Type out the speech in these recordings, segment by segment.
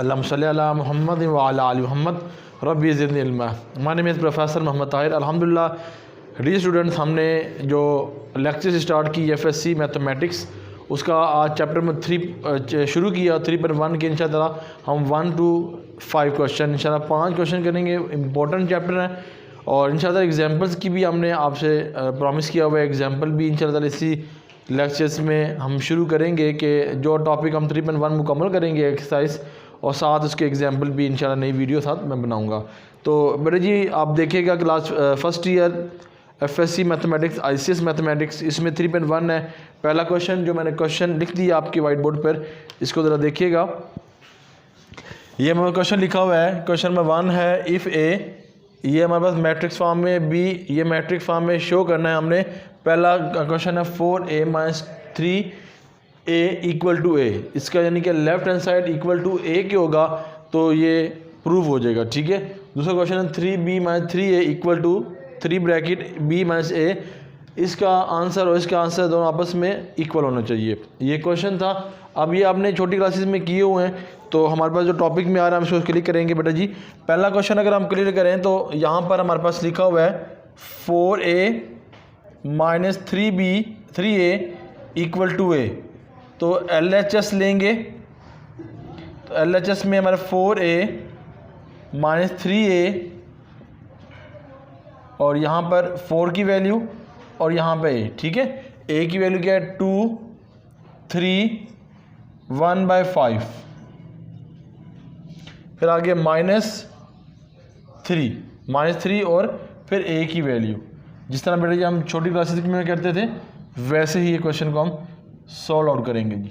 अल्लाहुम्मा सल्ली अला मुहम्मद व अला आलि मुहम्मद रब्बी ज़िदनी इल्मा। My name is professor Mohammad Tahir. अल्हम्दुलिल्लाह डियर स्टूडेंट्स, हमने जो लेक्चर स्टार्ट की एफएससी मैथमेटिक्स, उसका आज चैप्टर में 3 शुरू किया। 3.1 के इंशाअल्लाह हम 1 to 5 क्वेश्चन, इंशाअल्लाह 5 क्वेश्चन करेंगे। इंपॉर्टेंट चैप्टर है और इंशाअल्लाह एग्जांपल्स की भी हमने आपसे प्रॉमिस किया हुआ है। एग्जांपल भी इंशाअल्लाह इसी लेक्चर्स में हम शुरू करेंगे कि जो टॉपिक हम 3.1 मुकम्मल करेंगे एक्सरसाइज, और साथ उसके एग्जांपल भी इंशाल्लाह नई वीडियो साथ मैं बनाऊंगा। तो बेटे जी आप देखिएगा class first year FSc mathematics, ICS mathematics, इसमें 3.1 है। पहला क्वेश्चन जो मैंने क्वेश्चन लिख दिया आपके वाइट बोर्ड पर, इसको ज़रा देखिएगा। ये हमारा क्वेश्चन लिखा हुआ है। क्वेश्चन नंबर 1 है, इफ़ ए, ये हमारे पास मैट्रिक्स फॉर्म में, बी ये मैट्रिक्स फॉर्म में शो करना है हमने। पहला क्वेश्चन है 4a - 3a = a, इसका यानी कि left hand side equal to a के होगा तो ये प्रूव हो जाएगा, ठीक है। दूसरा क्वेश्चन है 3b - 3a = 3 bracket b - a, इसका आंसर और इसका आंसर दोनों आपस में इक्वल होना चाहिए। ये क्वेश्चन था। अब ये आपने छोटी क्लासेस में किए हुए हैं, तो हमारे पास जो टॉपिक में आ रहा है हम उसको क्लिक करेंगे बेटा जी। पहला क्वेश्चन अगर हम क्लियर करें तो यहाँ पर हमारे पास लिखा हुआ है 4a - 3a = a, तो LHS लेंगे। तो LHS में हमारा 4a - 3a और यहाँ पर 4 की वैल्यू और यहाँ पे a, ठीक है। a की वैल्यू क्या है 2, 3, 1/5, फिर आगे -3 और फिर a की वैल्यू। जिस तरह बेटा जी हम छोटी क्लासेस में करते थे वैसे ही ये क्वेश्चन को हम सॉल्व आउट करेंगे जी।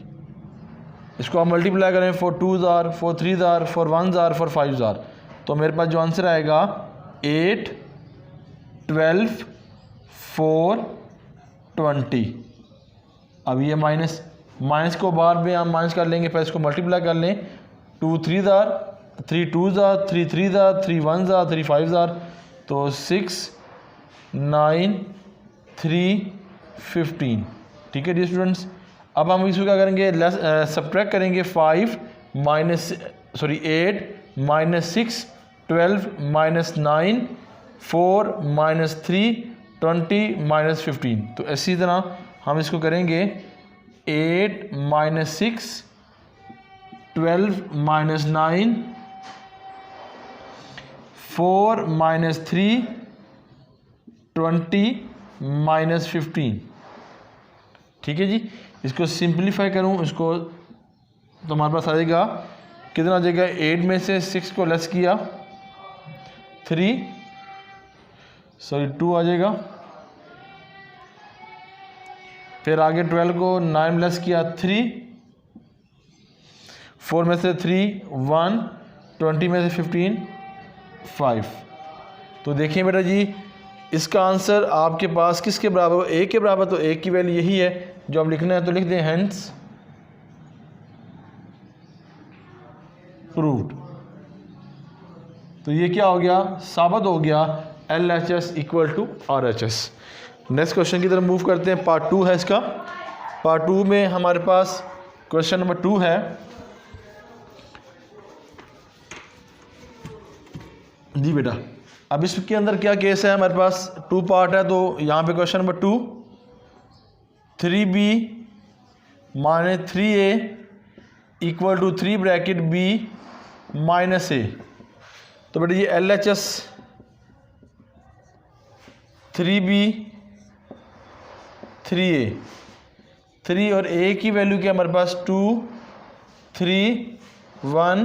इसको हम मल्टीप्लाई करें 4 2s are, 4 3s are, 4 1s are, 4 5s are, तो मेरे पास जो आंसर आएगा 8, 12, 4, 20। अब ये माइनस को बार में हम माइनस कर लेंगे, फिर इसको मल्टीप्लाई कर लें। 2 3s are, 3 2s are, 3 3s are, 3 1s are, 3 5s are, तो 6, 9, 3, 15, ठीक है डियर स्टूडेंट्स। अब हम इसको क्या करेंगे, सब्ट्रैक्ट करेंगे। 8 - 6, 12 - 9, 4 - 3, 20 - 15, तो इसी तरह हम इसको करेंगे 8 - 6, 12 - 9, 4 - 3, 20 - 15, ठीक है जी। इसको सिंप्लीफाई करूं इसको तो हमारे पास आ जाएगा, कितना आ जाएगा, 8 में से 6 को लेस किया 2 आ जाएगा, फिर आगे 12 को 9 में लेस किया 3, 4 में से 3 1, 20 में से 15 5। तो देखिए बेटा जी इसका आंसर आपके पास किसके बराबर हो, a के बराबर, तो a की वैल्यू यही है जो हम लिखना है, तो लिख दें हेंस प्रूव्ड। तो ये क्या हो गया, साबित हो गया LHS = RHS। नेक्स्ट क्वेश्चन की तरफ मूव करते हैं। पार्ट 2 है इसका। पार्ट 2 में हमारे पास क्वेश्चन नंबर 2 है जी बेटा। अब इसके अंदर क्या केस है, हमारे पास 2 पार्ट है, तो यहाँ पे question number 2, 3b - 3a = 3 bracket b - a, तो बेटा ये LHS 3b 3a, 3 और a की वैल्यू क्या हमारे पास 2, 3, 1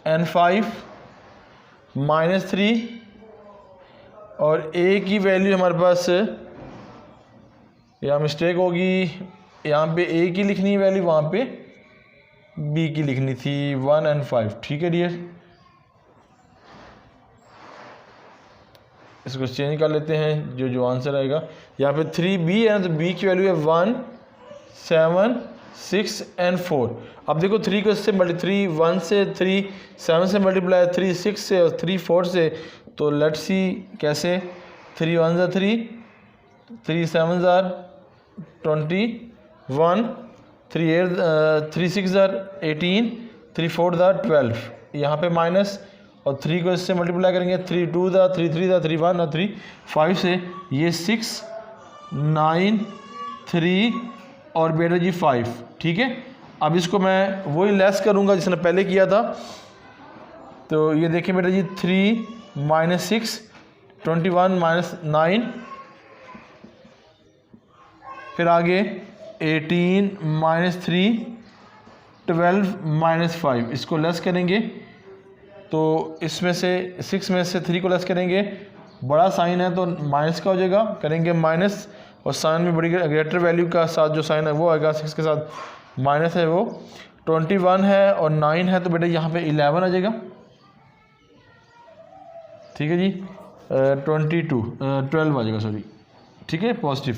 and 5 -3, और a की वैल्यू हमारे पास, यहाँ मिस्टेक होगी, यहाँ पे a की लिखनी है वैल्यू, वहाँ पे b की लिखनी थी 1 and 5, ठीक है डियर। इसको चेंज कर लेते हैं, जो आंसर आएगा यहाँ पे 3b है तो b की वैल्यू है 1, 7, 6 and 4। अब देखो 3 को इससे 1 से 3, 7 से मल्टीप्लाई, 3 6 से और 3 4 से, तो लेट्स सी कैसे। 3 1s are 3, 3 7s are 21, 3 6s are 18, 3 4 the 12, यहाँ पे माइनस और 3 को इससे मल्टीप्लाई करेंगे 3 2 द 3 3 द 3 1 और 3 5 से ये 6 9 3 और बेटा जी 5। ठीक है, अब इसको मैं वही लेस करूँगा जिसने पहले किया था। तो ये देखिए बेटा जी 3 माइनस 6 21 माइनस 9, फिर आगे 18 माइनस 3 12 माइनस 5, इसको लेस करेंगे तो इसमें से 6 में से 3 को लेस करेंगे, बड़ा साइन है तो माइनस का हो जाएगा, करेंगे माइनस और साइन में बड़ी ग्रेटर वैल्यू का साथ जो साइन है वो आएगा, 6 के साथ माइनस है वो 21 है और 9 है तो बेटा यहाँ पे 11 आ जाएगा। ठीक है जी, 12 आ जाएगा सॉरी। ठीक है, पॉजिटिव।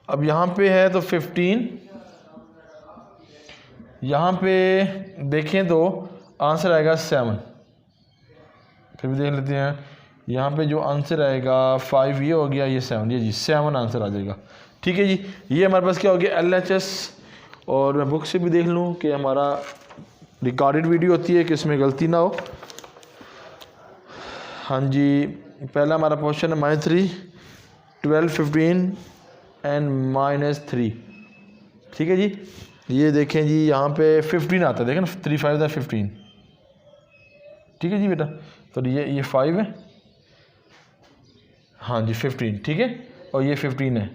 अब यहाँ पे है तो 15, यहाँ पे देखें तो आंसर आएगा 7। फिर भी देख लेते हैं, यहाँ पे जो आंसर आएगा 5 ये हो गया, ये 7, ये जी 7 आंसर आ जाएगा। ठीक है जी, ये हमारे पास क्या हो गया LHS। और मैं बुक से भी देख लूँ कि हमारा रिकॉर्डेड वीडियो होती है कि इसमें गलती ना हो। हाँ जी, पहला हमारा क्वेश्चन है -3 12 15 एंड -3। ठीक है जी, ये देखें जी यहाँ पे 15 आता है, देखें ना 3 5 द 15। ठीक है जी बेटा, तो ये 5 है, हाँ जी 15। ठीक है, और ये 15 है।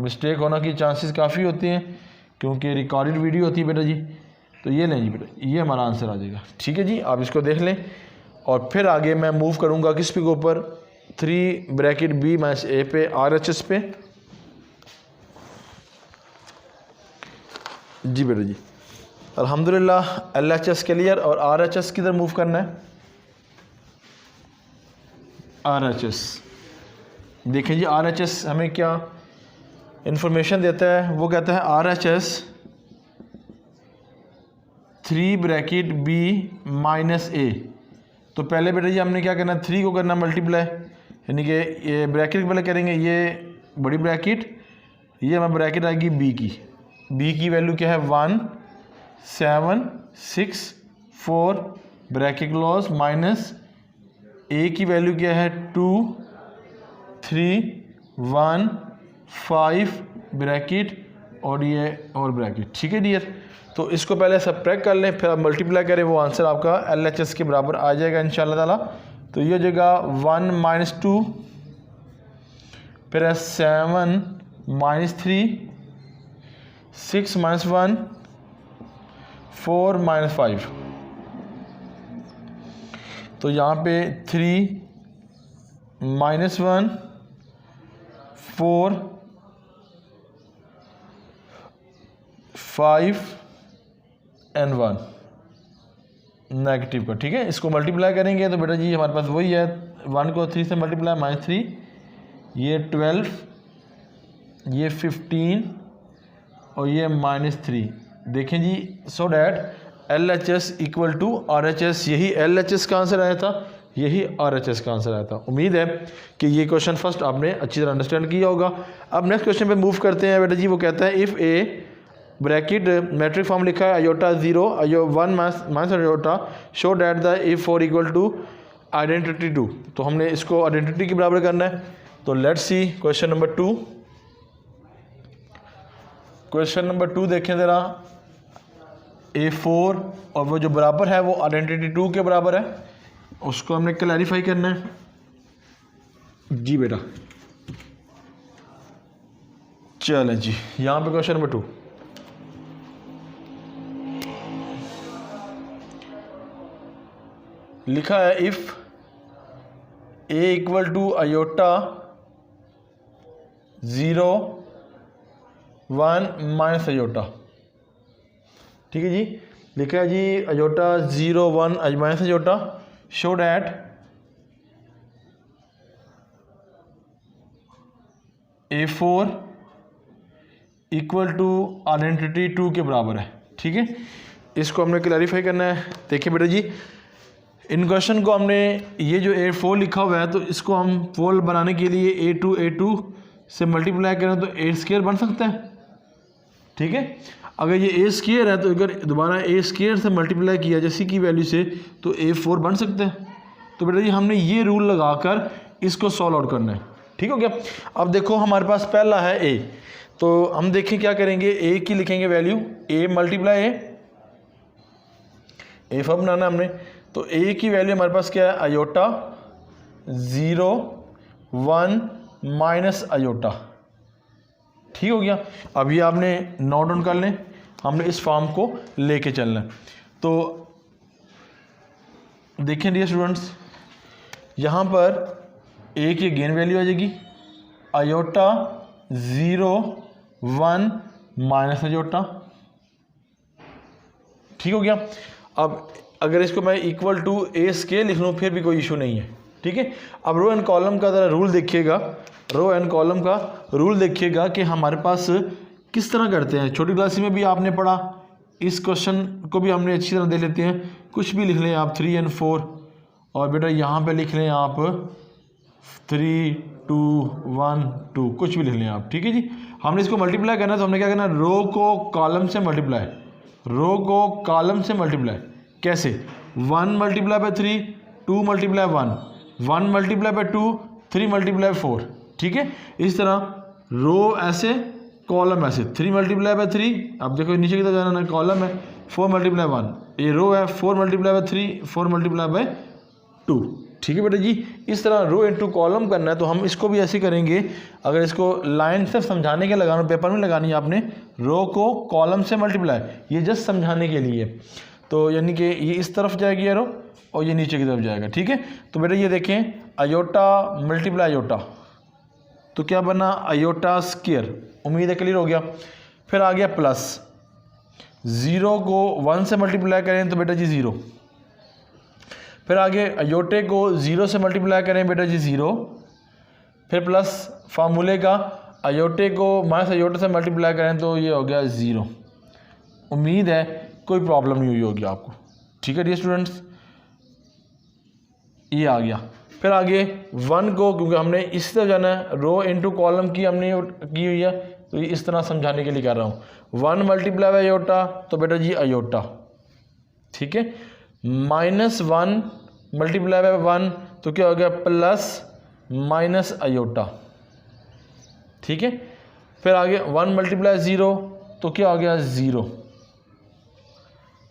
मिस्टेक होना की चांसेस काफ़ी होते हैं क्योंकि रिकॉर्डेड वीडियो होती है बेटा जी। तो ये लें जी बेटा, ये हमारा आंसर आ जाएगा। ठीक है जी, आप इसको देख लें और फिर आगे मैं मूव करूँगा किस पे के ऊपर, 3 ब्रैकेट B माइनस A पे RHS पे। जी बेटा जी, अल्हम्दुलिल्लाह LHS क्लियर। और RHS किधर मूव करना है, RHS देखें जी, RHS हमें क्या इंफॉर्मेशन देता है, वो कहता है RHS 3 bracket B minus A। तो पहले बेटा जी हमने क्या करना है, 3 को करना मल्टीप्लाई, यानी कि ये ब्रैकेट पहले करेंगे, ये बड़ी ब्रैकेट, ये हमारी ब्रैकेट आएगी B की वैल्यू क्या है 1 7 6 4 ब्रैकेट क्लोज, माइनस A की वैल्यू क्या है 2 3 1 5 ब्रैकेट और ये और ब्रैकेट। ठीक है डियर, तो इसको पहले सब्ट्रैक्ट कर लें, फिर आप मल्टीप्लाई करें, वो आंसर आपका LHS के बराबर आ जाएगा इंशाल्लाह ताला। तो ये हो जाएगा 1 माइनस 2, फिर है 7 माइनस 3 6 माइनस 1 4 माइनस 5। तो यहाँ पे 3 माइनस 1 4 5 एंड 1 नेगेटिव का। ठीक है, इसको मल्टीप्लाई करेंगे तो बेटा जी हमारे पास वही है, 1 को 3 से मल्टीप्लाई -3, ये 12, ये 15 और ये -3। देखें जी, so that LHS equal to RHS, यही LHS का आंसर आया था, यही RHS का आंसर आया था। उम्मीद है कि ये क्वेश्चन फर्स्ट आपने अच्छी तरह अंडरस्टैंड किया होगा। अब नेक्स्ट क्वेश्चन पे मूव करते हैं बेटा जी। वो कहता है if A bracket matrix form लिखा है iota 0 1 minus iota show that the if 4 equal to identity 2। तो हमने इसको आइडेंटिटी के बराबर करना है। तो let's see question number 2। Question number 2 देखें ज़रा, A4 और वो जो बराबर है वो आइडेंटिटी 2 के बराबर है, उसको हमने क्लैरिफाई करना है। जी बेटा, चलें जी, यहाँ पे क्वेश्चन नंबर 2 लिखा है if A equal to iota 0 1 minus iota. ठीक है जी, लिखा है जी iota 0 1 minus iota show that A4 equal to identity 2 के बराबर है। ठीक है, इसको हमने क्लैरिफाई करना है। देखिए बेटा जी, इन क्वेश्चन को हमने ये जो A4 लिखा हुआ है तो इसको हम 4 बनाने के लिए A2 से मल्टीप्लाई करें तो 8 स्क्वायर बन सकता है। ठीक है, अगर ये ए स्क्वायर है तो अगर दोबारा ए स्क्वायर से मल्टीप्लाई किया जैसे की वैल्यू से तो A4 बन सकते हैं। तो बेटा जी हमने ये रूल लगाकर इसको सॉल्व आउट करना है, ठीक हो गया। अब देखो हमारे पास पहला है ए, तो हम देखें क्या करेंगे, ए की लिखेंगे value A multiply A form बनाना हमने। तो ए की वैल्यू हमारे पास क्या है, आयोटा 0 1 माइनस आयोटा, ठीक हो गया। अब ये आपने नोट डाउन कर लें, हमने इस फॉर्म को लेके चलना है। तो देखें डियर स्टूडेंट्स, यहाँ पर ए की अगेन वैल्यू आ जाएगी आयोटा 0 1 माइनस आयोटा, ठीक हो गया। अब अगर इसको मैं इक्वल टू ए स्केयर लिख लूँ फिर भी कोई इशू नहीं है, ठीक है। अब रो एंड कॉलम का ज़रा रूल देखिएगा, रो एंड कॉलम का रूल देखिएगा कि हमारे पास किस तरह करते हैं। छोटी क्लास में भी आपने पढ़ा, इस क्वेश्चन को भी हमने अच्छी तरह दे लेते हैं। कुछ भी लिख लें आप 3 और 4, और बेटा यहाँ पे लिख लें आप 3 2 1 2, कुछ भी लिख लें आप, ठीक है जी। हमने इसको मल्टीप्लाई करना है तो हमने क्या करना, रो को कॉलम से मल्टीप्लाई, रो को कॉलम से मल्टीप्लाई कैसे, 1 multiply by 3 2 multiply 1 1 multiply by 2 3 multiply 4, ठीक है। इस तरह रो ऐसे कॉलम ऐसे 3 मल्टीप्लाई बाय 3, अब देखो नीचे की तरफ जाना है, कॉलम है 4 मल्टीप्लाई 1, ये रो है 4 मल्टीप्लाई बाय 3 4 मल्टीप्लाई बाय 2, ठीक है बेटा जी। इस तरह रो इनटू कॉलम करना है तो हम इसको भी ऐसे करेंगे। अगर इसको लाइन सिर्फ समझाने के लगाना, पेपर में लगानी है आपने, रो को कॉलम से मल्टीप्लाई, ये जस्ट समझाने के लिए। तो यानी कि ये इस तरफ जाएगी एरो और ये नीचे की तरफ जाएगा, ठीक है। तो बेटा ये देखें आयोटा मल्टीप्लाई आयोटा, तो क्या बना आयोटा स्क्वायर, उम्मीद है क्लियर हो गया। फिर आ गया प्लस, 0 को 1 से मल्टीप्लाई करें तो बेटा जी 0, फिर आगे अयोटे को 0 से मल्टीप्लाई करें बेटा जी 0, फिर प्लस फार्मूले का अयोटे को माइनस अयोटे से मल्टीप्लाई करें तो ये हो गया 0। उम्मीद है कोई प्रॉब्लम नहीं हुई होगी आपको, ठीक है डियर स्टूडेंट्स, ये आ गया। फिर आगे 1 को, क्योंकि हमने इस तरह जाना है, रो इनटू कॉलम की हमने की हुई है, तो ये इस तरह समझाने के लिए कर रहा हूँ। 1 मल्टीप्लाई बाय अयोटा तो बेटा जी अयोटा, ठीक है। -1 मल्टीप्लाई बाय 1 तो क्या हो गया, प्लस माइनस अयोटा, ठीक है। फिर आगे 1 मल्टीप्लाई 0 तो क्या हो गया 0,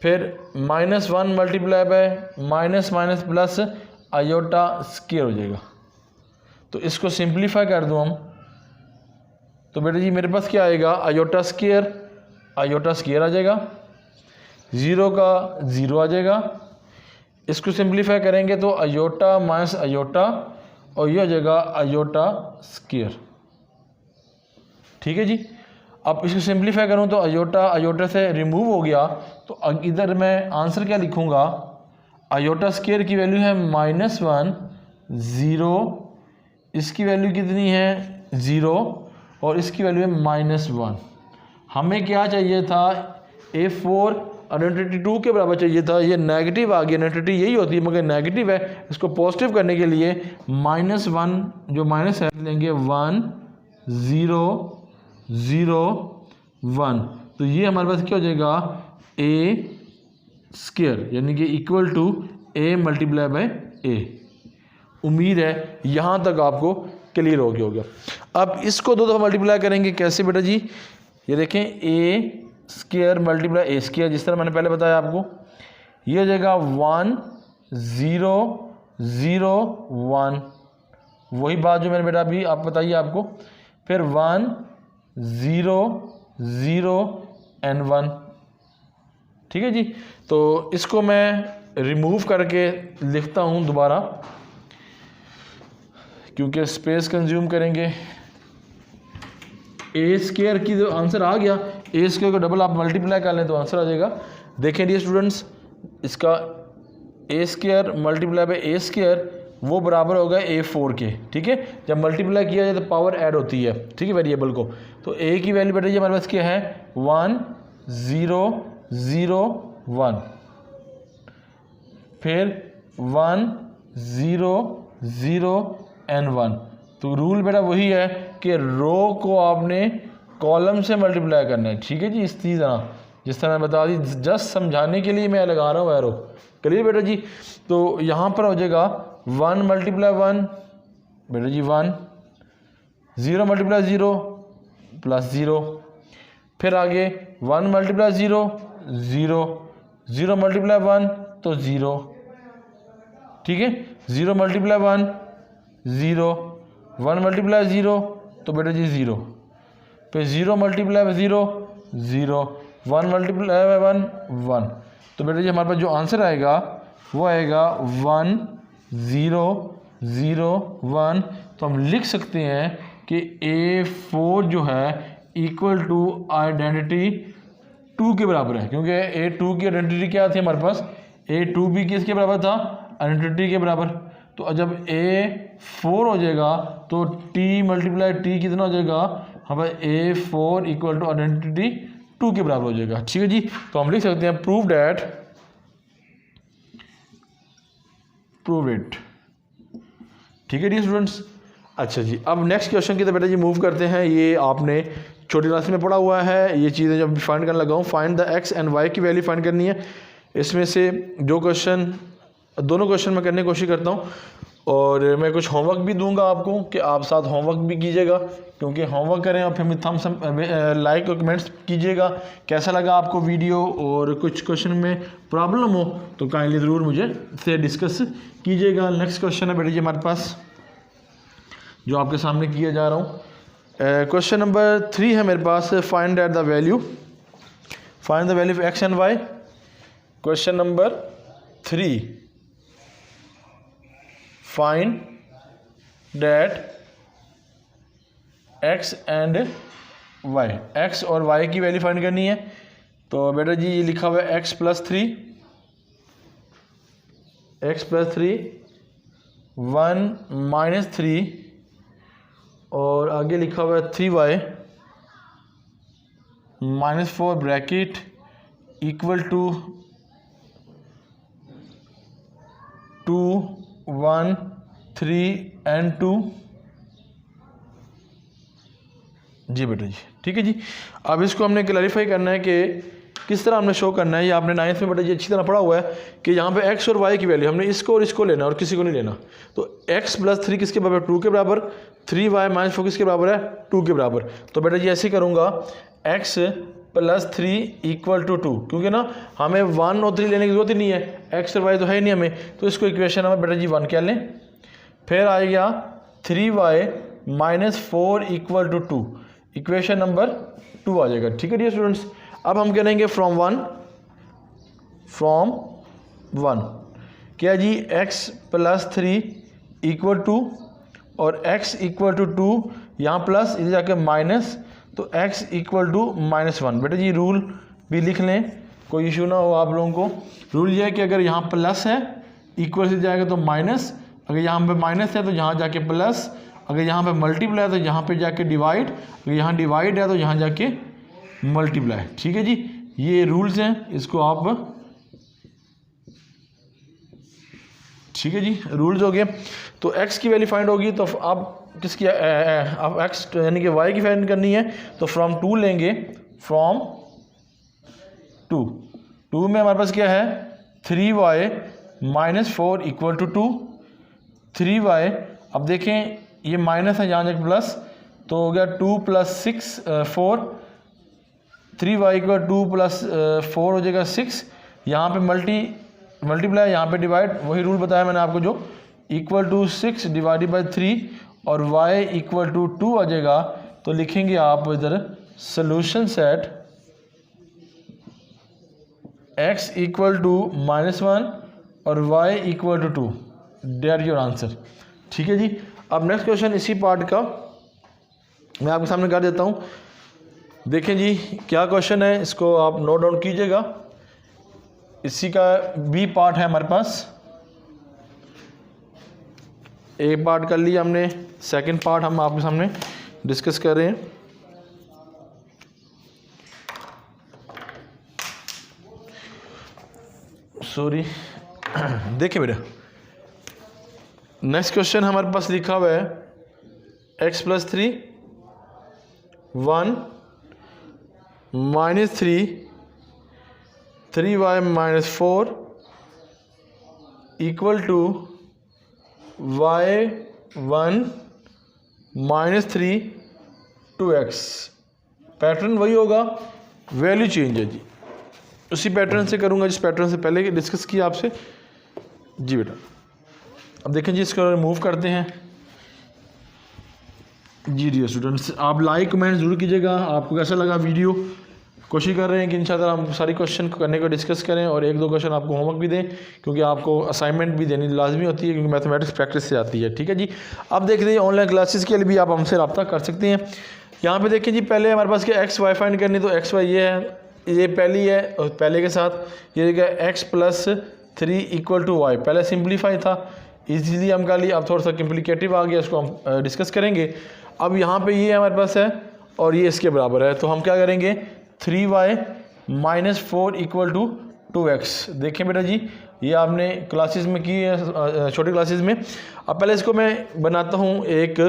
फिर -1 multiply by minus minus plus iota square हो जाएगा। तो इसको सिंप्लीफाई कर दूँ हम, तो बेटा जी मेरे पास क्या आएगा, अयोटा स्क्वायर आ जाएगा, 0 का 0 आ जाएगा। इसको सिंप्लीफाई करेंगे तो अयोटा माइनस अयोटा और ये हो जाएगा अयोटा स्क्वायर, ठीक है जी। अब इसको सिंप्लीफाई करूँ तो अयोटा से रिमूव हो गया, तो इधर मैं आंसर क्या लिखूँगा, अयोटा स्क्वायर की वैल्यू है -1 0, इसकी वैल्यू कितनी है 0 और इसकी वैल्यू है -1। हमें क्या चाहिए था, A4 आइडेंटिटी 2 के बराबर चाहिए था, ये नेगेटिव आ गया, आइडेंटिटी यही होती है मगर नेगेटिव है। इसको पॉजिटिव करने के लिए -1 जो माइनस है लेंगे 1 0 0 1, तो ये हमारे पास क्या हो जाएगा A स्क्वायर, यानी कि equal to A multiply by A। उम्मीद है यहाँ तक आपको क्लियर हो गया। अब इसको 2 दफ़ा मल्टीप्लाई करेंगे, कैसे बेटा जी, ये देखें A square multiply A square, जिस तरह मैंने पहले बताया आपको, ये हो जाएगा 1 0 0 1, वही बात जो मैंने बेटा अभी आप बताइए आपको। फिर 1 0 0 and 1, ठीक है जी। तो इसको मैं रिमूव करके लिखता हूँ दोबारा, क्योंकि स्पेस कंज्यूम करेंगे। ए स्क्वायर की जो आंसर आ गया, ए स्क्वायर को डबल आप मल्टीप्लाई कर लें तो आंसर आ जाएगा। देखें डियर स्टूडेंट्स, इसका A square multiply by A square वो बराबर होगा A4 के, ठीक है। जब मल्टीप्लाई किया जाए तो पावर ऐड होती है, ठीक है, वेरिएबल को। तो ए की वैल्यू बेटा जी हमारे पास क्या है 1 0 0 1, फिर 1 0 0 and 1। तो रूल बेटा वही है कि रो को आपने कॉलम से मल्टीप्लाई करना है, ठीक है जी, इस तरह जिस तरह बता दी, जस्ट समझाने के लिए मैं लगा रहा हूँ एरो। क्लियर बेटा जी। तो यहाँ पर हो जाएगा 1 मल्टीप्लाई 1 बेटा जी 1, 0 मल्टीप्लाई 0 प्लस 0, फिर आगे 1 मल्टीप्लाई 0 0, 0 मल्टीप्लाई 1 तो 0, ठीक है, 0 मल्टीप्लाई 1 0, 1 मल्टीप्लाई 0 तो बेटा जी 0, फिर 0 मल्टीप्लाई 0 0, 1 मल्टीप्लाई 1 1, तो बेटा जी हमारे पास जो आंसर आएगा वो आएगा 1 0 0 1। तो हम लिख सकते हैं कि A4 जो है इक्वल टू आइडेंटिटी 2 के बराबर है, क्योंकि A2 की आइडेंटिटी क्या थी हमारे पास, A2 भी किसके बराबर था, आइडेंटिटी के बराबर। तो जब A4 हो जाएगा तो T मल्टीप्लाई T कितना हो जाएगा हमारे A4 इक्वल टू आइडेंटिटी 2 के बराबर हो जाएगा। ठीक है जी। तो हम लिख सकते हैं प्रूव इट। ठीक है डी स्टूडेंट्स। अच्छा जी, अब नेक्स्ट क्वेश्चन की तरफ बेटा जी मूव करते हैं। ये आपने छोटी क्लास में पढ़ा हुआ है, ये चीज़ें जब फाइंड करने लगा हूँ, find the x and y की वैल्यू फाइंड करनी है। इसमें से जो क्वेश्चन, दोनों क्वेश्चन मैं करने की कोशिश करता हूँ, और मैं कुछ होमवर्क भी दूंगा आपको कि आप साथ होमवर्क भी कीजिएगा, क्योंकि होमवर्क करें और फिर थम्स लाइक और कमेंट्स कीजिएगा कैसा लगा आपको वीडियो, और कुछ क्वेश्चन में प्रॉब्लम हो तो काइंडली ज़रूर मुझे से डिस्कस कीजिएगा। नेक्स्ट क्वेश्चन है बेटा जी हमारे पास जो आपके सामने किया जा रहा हूँ। क्वेश्चन नंबर 3 है मेरे पास, find the value of X and Y. Question number 3, find that X and Y, X और वाई की वैल्यू फाइंड करनी है। तो बेटा जी ये लिखा हुआ है x प्लस 3 1 माइनस 3, और आगे लिखा हुआ है 3y minus 4 bracket equal to 2 1 3 and 2। जी बेटा जी, ठीक है जी। अब इसको हमने क्लैरिफाई करना है कि किस तरह हमने शो करना है। ये आपने 9th में बेटा जी अच्छी तरह पढ़ा हुआ है कि यहाँ पे x और y की वैल्यू हमने इसको और इसको लेना और किसी को नहीं लेना। तो x प्लस 3 किसके बराबर, 2 के बराबर, 3y माइनस 4 किसके बराबर है, 2 के बराबर। तो बेटा जी ऐसे करूँगा x प्लस 3 इक्वल टू 2, क्योंकि ना हमें 1 और 3 लेने की जरूरत ही नहीं है, x और y तो है ही नहीं हमें, तो इसको इक्वेशन हमें बेटा जी 1 क्या लें। फिर आएगा 3y minus 4 equal to 2, equation number 2 आ जाएगा। ठीक है डियर स्टूडेंट्स। अब हम करेंगे फ्रॉम वन क्या जी, x प्लस 3 इक्वल टू, और x इक्वल टू 2, यहाँ प्लस इधर जाके माइनस, तो x इक्वल टू -1। बेटा जी रूल भी लिख लें, कोई इशू ना हो आप लोगों को। रूल ये है कि अगर यहाँ प्लस है इक्वल से जाएगा तो माइनस, अगर यहाँ पे माइनस है तो यहाँ जाके प्लस, अगर यहाँ पे मल्टीप्लाई है तो यहाँ पे जाके डिवाइड, अगर यहाँ डिवाइड है तो यहाँ जाके मल्टीप्लाई। ठीक है जी, ये रूल्स हैं, इसको आप, ठीक है जी, रूल्स हो गए। तो x की वैल्यू फाइंड होगी, तो अब किसकी, अब x यानी कि y की फाइंड करनी है, तो फ्रॉम 2 लेंगे, फ्रॉम 2 में हमारे पास क्या है, 3y minus 4 equal to 2, 3y, अब देखें ये माइनस है, यहाँ जाके प्लस, तो हो गया 2 प्लस 6 4, 3y इक्वल 2 प्लस 4 हो जाएगा 6, यहाँ पे मल्टीप्लाई, यहाँ पे डिवाइड, वही रूल बताया मैंने आपको जो, इक्वल टू 6 डिवाइडेड बाई 3, और y इक्वल टू 2 आ जाएगा। तो लिखेंगे आप इधर solution set x equal to -1 और y equal to 2, that your answer. ठीक है जी। अब नेक्स्ट क्वेश्चन इसी पार्ट का मैं आपके सामने कर देता हूँ। देखें जी क्या क्वेश्चन है, इसको आप नोट डाउन कीजिएगा। इसी का बी पार्ट है हमारे पास, एक पार्ट कर लिया हमने, सेकंड पार्ट हम आपके सामने डिस्कस कर रहे हैं। सॉरी देखिए बेटा, नेक्स्ट क्वेश्चन हमारे पास लिखा हुआ है x plus 3 1 minus 3 3y minus 4 equal to y1 minus 3 2x। Pattern वही होगा, वैल्यू चेंज है जी। उसी पैटर्न से करूँगा जिस पैटर्न से पहले डिस्कस किया आपसे जी बेटा। अब देखें जी, इसको रिमूव करते हैं जी। डियर स्टूडेंट्स, आप लाइक कमेंट ज़रूर कीजिएगा। आपको कैसा लगा वीडियो? कोशिश कर रहे हैं कि इंशाल्लाह हम सारी क्वेश्चन को करने को डिस्कस करें और एक दो क्वेश्चन आपको होमवर्क भी दें, क्योंकि आपको असाइनमेंट भी देनी लाजमी होती है, क्योंकि मैथमेटिक्स प्रैक्टिस से आती है। ठीक है जी। अब देख लीजिए, ऑनलाइन क्लासेस के लिए भी आप हमसे रब्ता कर सकते हैं। यहाँ पे देखिए जी, पहले हमारे पास क्या एक्स वाई फाइंड करनी, तो एक्स वाई ये है, ये पहली है, और पहले के साथ ये क्या x plus 3 equal to y. पहले सिंप्लीफाई था, इजीली हम कर लिए। अब थोड़ा सा कॉम्प्लिकेटिव आ गया, उसको हम डिस्कस करेंगे। अब यहाँ पे ये हमारे पास है और ये इसके बराबर है, तो हम क्या करेंगे, 3y minus 4 equal to 2x। देखें बेटा जी, ये आपने क्लासेस में की है, छोटी क्लासेस में। अब पहले इसको मैं बनाता हूँ एक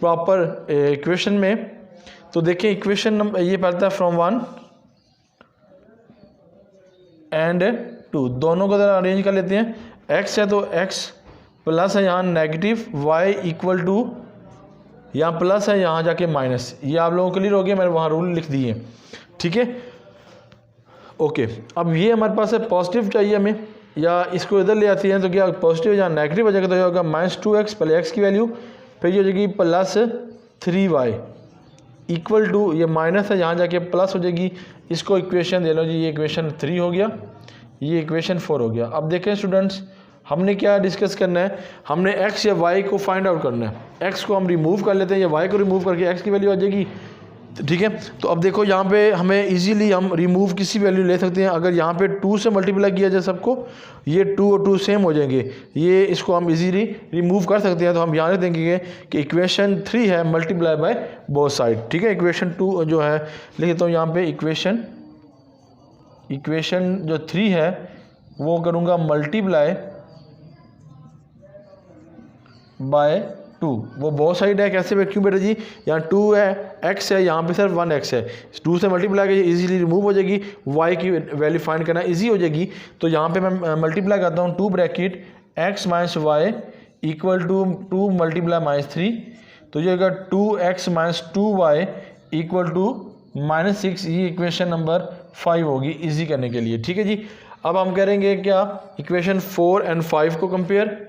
प्रॉपर इक्वेशन में। तो देखें इक्वेशन नंबर ये पढ़ता है फ्रॉम 1 एंड 2, दोनों को ज़रा अरेंज कर लेते हैं। x है तो x प्लस है यहाँ नेगेटिव, y इक्वल टू यहाँ प्लस है, यहाँ जाके माइनस। ये आप लोगों को क्लियर हो गया, मैंने वहाँ रूल लिख दिए। ठीक है, ओके। अब ये हमारे पास है पॉजिटिव चाहिए हमें, या इसको इधर ले आते हैं तो क्या पॉजिटिव या नेगेटिव हो जाएगा, तो होगा माइनस 2x, पहले x की वैल्यू, फिर ये हो जाएगी प्लस 3y इक्वल टू, ये माइनस है यहाँ जाके प्लस हो जाएगी। इसको इक्वेशन दे लो जी, ये इक्वेशन 3 हो गया, ये इक्वेशन 4 हो गया। अब देखें स्टूडेंट्स, हमने क्या डिस्कस करना है, हमने x या y को फाइंड आउट करना है। x को हम रिमूव कर लेते हैं, या y को रिमूव करके x की वैल्यू आ जाएगी। ठीक है, तो अब देखो यहाँ पे हमें इजीली हम रिमूव किसी वैल्यू ले सकते हैं। अगर यहाँ पे 2 से मल्टीप्लाई किया जाए सबको, ये 2 और 2 सेम हो जाएंगे, ये इसको हम इजीली रिमूव कर सकते हैं। तो हम यहाँ देखेंगे कि इक्वेशन 3 है मल्टीप्लाई बाय बोथ साइड। ठीक है, इक्वेशन 2 जो है लिख देता हूँ यहाँ पे, इक्वेशन जो 3 है वो करूँगा मल्टीप्लाई बाय 2, वो बहुत साइड है। कैसे क्यों बेटा जी, यहाँ 2 है, x है, यहाँ पे सिर्फ 1x है, 2 से मल्टीप्लाई करके इजीली रिमूव हो जाएगी, y की वैल्यू फाइंड करना इजी हो जाएगी। तो यहाँ पे मैं मल्टीप्लाई करता हूँ, 2 bracket x minus y equal to 2 multiply minus 3, तो ये होगा 2x minus 2y equal to minus 6। ये इक्वेशन नंबर 5 होगी इजी करने के लिए। ठीक है जी। अब हम करेंगे क्या, इक्वेशन 4 एंड 5 को कंपेयर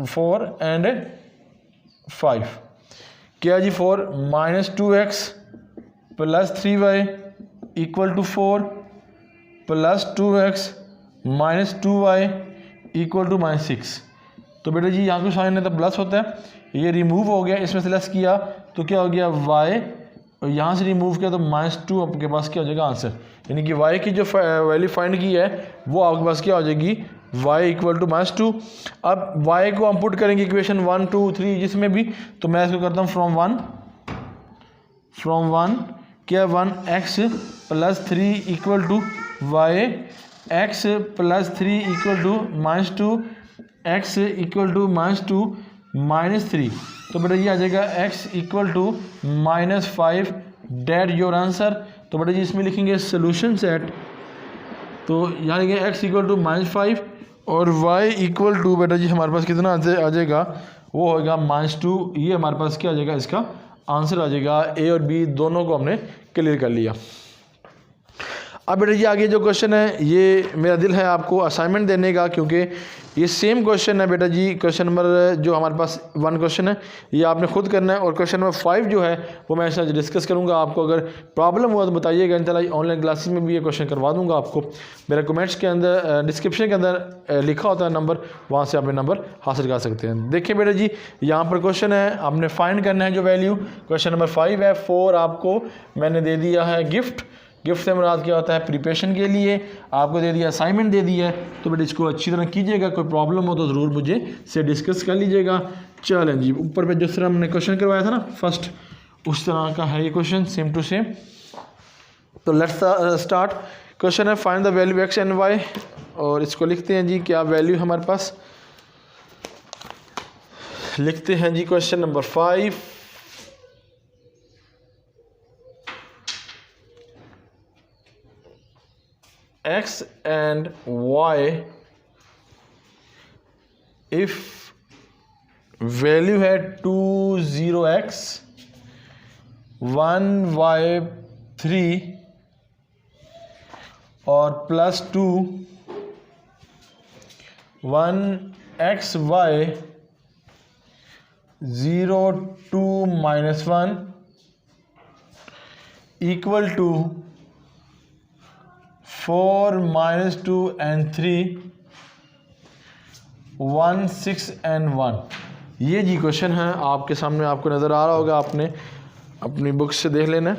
4 एंड 5। क्या जी, 4 minus 2x plus 3y equal to 4 plus 2x minus 2y equal to minus 6। तो बेटा जी यहाँ को साइन है तो प्लस होता है, ये रिमूव हो गया, इसमें से लेस किया तो क्या हो गया y, और यहाँ से रिमूव किया तो माइनस 2 आपके पास क्या हो जाएगा आंसर। यानी कि y की जो वैल्यू फाइंड की है वो आपके पास क्या हो जाएगी, y इक्वल टू माइनस 2। अब y को हम पुट करेंगे इक्वेशन 1 2 3 जिसमें भी, तो मैं इसको करता हूँ फ्रॉम 1 क्या 1x plus 3 equal to y, x plus 3 equal to minus 2, x equal to minus 2 minus 3। तो बेटा ये आ जाएगा x equal to minus 5, that your answer. तो बेटा जी इसमें लिखेंगे सोल्यूशन सेट, तो यहाँ लिखेंगे x इक्वल टू माइनस 5 और y इक्वल टू बेटा जी हमारे पास कितना आ जाएगा, वो होगा माइनस 2। ये हमारे पास क्या आ जाएगा, इसका आंसर आ जाएगा। ए और बी दोनों को हमने क्लियर कर लिया। अब बेटा जी आगे जो क्वेश्चन है, ये मेरा दिल है आपको असाइनमेंट देने का, क्योंकि ये सेम क्वेश्चन है बेटा जी। क्वेश्चन नंबर जो हमारे पास 1 क्वेश्चन है ये आपने खुद करना है, और क्वेश्चन नंबर 5 जो है वो मैं इसमें डिस्कस करूंगा। आपको अगर प्रॉब्लम हुआ तो बताइएगा, इंशाल्लाह ऑनलाइन क्लासेस में भी ये क्वेश्चन करवा दूंगा आपको। मेरा कमेंट्स के अंदर डिस्क्रिप्शन के अंदर लिखा होता है नंबर, वहाँ से आप नंबर हासिल कर सकते हैं। देखिए बेटा जी यहाँ पर क्वेश्चन है, आपने फाइंड करना है जो वैल्यू। क्वेश्चन नंबर 5 है, 4 आपको मैंने दे दिया है गिफ्ट से मुराद क्या होता है, प्रिपरेशन के लिए आपको दे दिया, असाइनमेंट दे दिया है। तो बेटा इसको अच्छी तरह कीजिएगा, कोई प्रॉब्लम हो तो ज़रूर मुझे से डिस्कस कर लीजिएगा। चलें जी, ऊपर पे जिस तरह हमने क्वेश्चन करवाया था ना फर्स्ट, उस तरह का है ये क्वेश्चन, सेम टू सेम। तो लेट्स स्टार्ट। क्वेश्चन है find the value x and y, और इसको लिखते हैं जी क्या वैल्यू हमारे पास, लिखते हैं जी question number 5 x and y if value है 20x 1y3 और plus 2 1xy 0 2 minus 1 equal to 4 minus 2 and 3 1 6 and 1। ये जी क्वेश्चन है आपके सामने, आपको नज़र आ रहा होगा, आपने अपनी बुक से देख लेना है।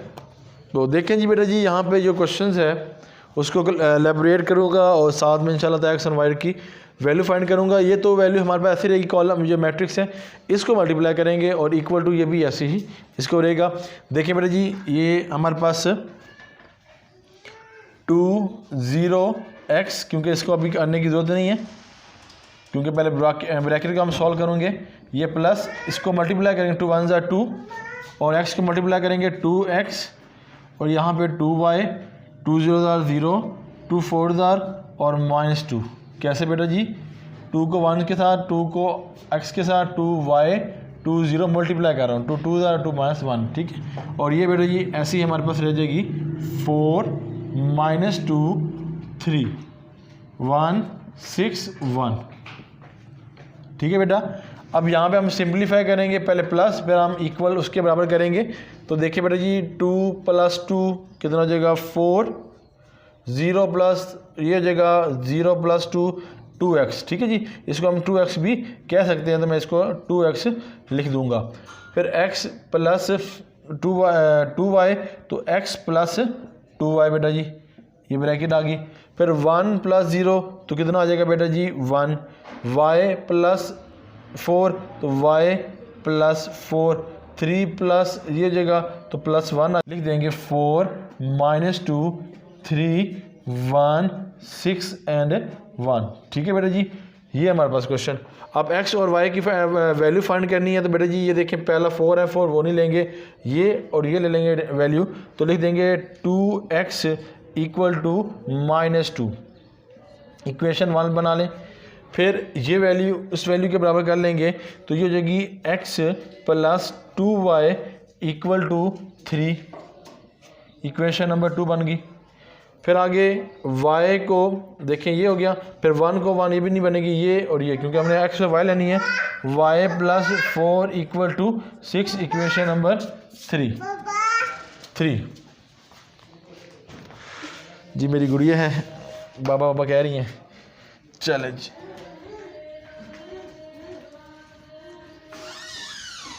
तो देखें जी बेटा जी, यहाँ पे जो क्वेश्चंस है उसको एलेबोरेट करूँगा और साथ में इंशाल्लाह ताला एक्स एंड वाई की वैल्यू फाइंड करूँगा। ये तो वैल्यू हमारे पास ऐसी रहेगी, कॉलम जो मैट्रिक्स है इसको मल्टीप्लाई करेंगे और इक्वल टू ये भी ऐसे ही इसको रहेगा। देखिए बेटा जी, ये हमारे पास 20x, क्योंकि इसको अभी करने की ज़रूरत नहीं है क्योंकि पहले ब्रैकेट का हम सॉल्व करेंगे, ये प्लस इसको मल्टीप्लाई करेंगे 2 1 2 और x को मल्टीप्लाई करेंगे 2x और यहाँ पे 2y 2 0 0 2 4 और -2। कैसे बेटा जी, 2 को 1 के साथ, 2 को x के साथ, 2y 2 0 मल्टीप्लाई कर रहा हूँ, 2 2 2 -1, ठीक है। और ये बेटा जी ऐसे ही हमारे पास रह जाएगी 4 -2 3 1 6 1, ठीक है बेटा। अब यहाँ पे हम सिंप्लीफाई करेंगे, पहले प्लस फिर हम इक्वल उसके बराबर करेंगे। तो देखिए बेटा जी 2 + 2 कितना हो जाएगा 4, 0 प्लस ये जगह 0 + 2 2x, ठीक है जी। इसको हम 2x भी कह सकते हैं, तो मैं इसको 2x लिख दूंगा। फिर x प्लस 2y तो x प्लस 2y बेटा जी, ये ब्रैकेट आ गई। फिर 1 + 0 तो कितना आ जाएगा बेटा जी 1, y + 4 तो y + 4, 3 प्लस ये जगह तो +1 लिख देंगे, 4 -2 3 1 6 and 1, ठीक है बेटा जी। ये हमारे पास क्वेश्चन। अब x और y की वैल्यू फाइंड करनी है। तो बेटा जी ये देखें, पहला 4 है, 4 वो नहीं लेंगे, ये और ये ले लेंगे वैल्यू। तो लिख देंगे 2x = -2, इक्वेशन 1 बना लें। फिर ये वैल्यू उस वैल्यू के बराबर कर लेंगे, तो ये हो जाएगी x + 2y = 3, इक्वेशन नंबर 2 बन गई। फिर आगे y को देखें, ये हो गया। फिर 1 को 1 ये भी नहीं बनेगी, ये और ये, क्योंकि हमने x और y लेनी है। y + 4 = 6, इक्वेशन नंबर 3 जी। मेरी गुड़िया है, बाबा बाबा कह रही हैं, चले जी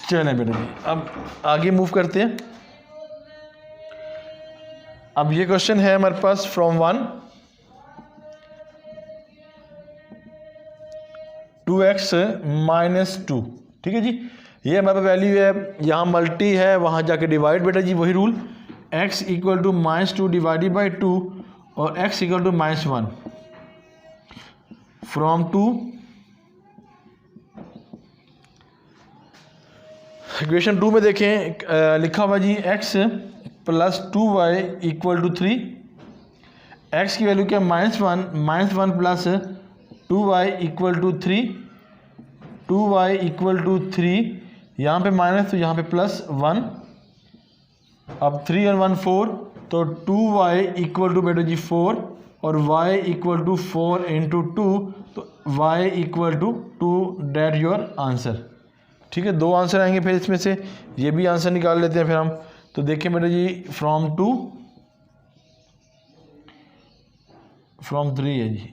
चलें बेटा जी। अब आगे मूव करते हैं। अब ये क्वेश्चन है हमारे पास फ्रॉम 1 2x - 2, ठीक है जी। ये हमारे पास वैल्यू है, यहाँ मल्टी है, वहाँ जाके डिवाइड बेटा जी, वही रूल। x = -2 / 2 और x = -1 फ्रॉम 2। इक्वेशन 2 में देखें लिखा हुआ जी x + 2y = 3, x की वैल्यू क्या है -1 + 2y = 3, 2y = 3, यहाँ पे माइनस तो यहाँ पे +1। अब 3 और 1 4, तो 2y = बेटा जी 4 और y = 4 × 2, तो y = 2, डेट योर आंसर, ठीक है। 2 आंसर आएंगे फिर इसमें से, ये भी आंसर निकाल लेते हैं फिर हम। तो देखें बेटा जी फ्रॉम 3 है जी,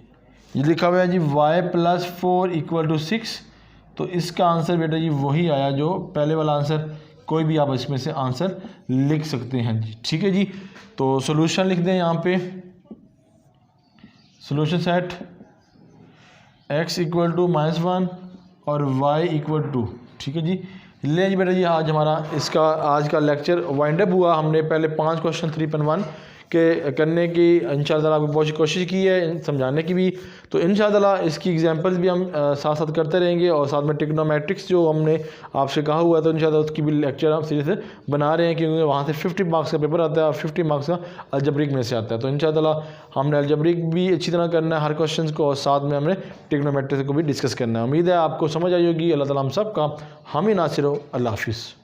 ये लिखा हुआ है जी y + 4 = 6, तो इसका आंसर बेटा जी वही आया जो पहले वाला आंसर। कोई भी आप इसमें से आंसर लिख सकते हैं जी, ठीक है जी। तो सॉल्यूशन लिख दें यहाँ पे, सॉल्यूशन सेट x = -1 और y = 2, ठीक है जी। ले जी बेटा जी, आज हमारा इसका आज का लेक्चर वाइंड अप हुआ। हमने पहले 5 क्वेश्चन 3.1 के करने की इंशाअल्लाह आपको बहुत कोशिश की है समझाने की भी। तो इंशाअल्लाह इसकी एग्जांपल्स भी हम साथ साथ करते रहेंगे और साथ में ट्रिग्नोमेट्रिक्स जो हमने आपसे कहा हुआ है तो इंशाअल्लाह उसकी भी लेक्चर हम सीरीज से बना रहे हैं, क्योंकि वहाँ से 50 मार्क्स का पेपर आता है और 50 मार्क्स का अलजब्रिक में से आता है। तो इंशाअल्लाह हमने अलजब्रिक भी अच्छी तरह करना है हर क्वेश्चन को, और साथ में हमने ट्रिग्नोमेट्रिक्स को भी डिस्कस करना है। उम्मीद है आपको समझ आई होगी। अल्लाह ताला हम सब का हामी नासिर हो। अल्लाह हाफिज़।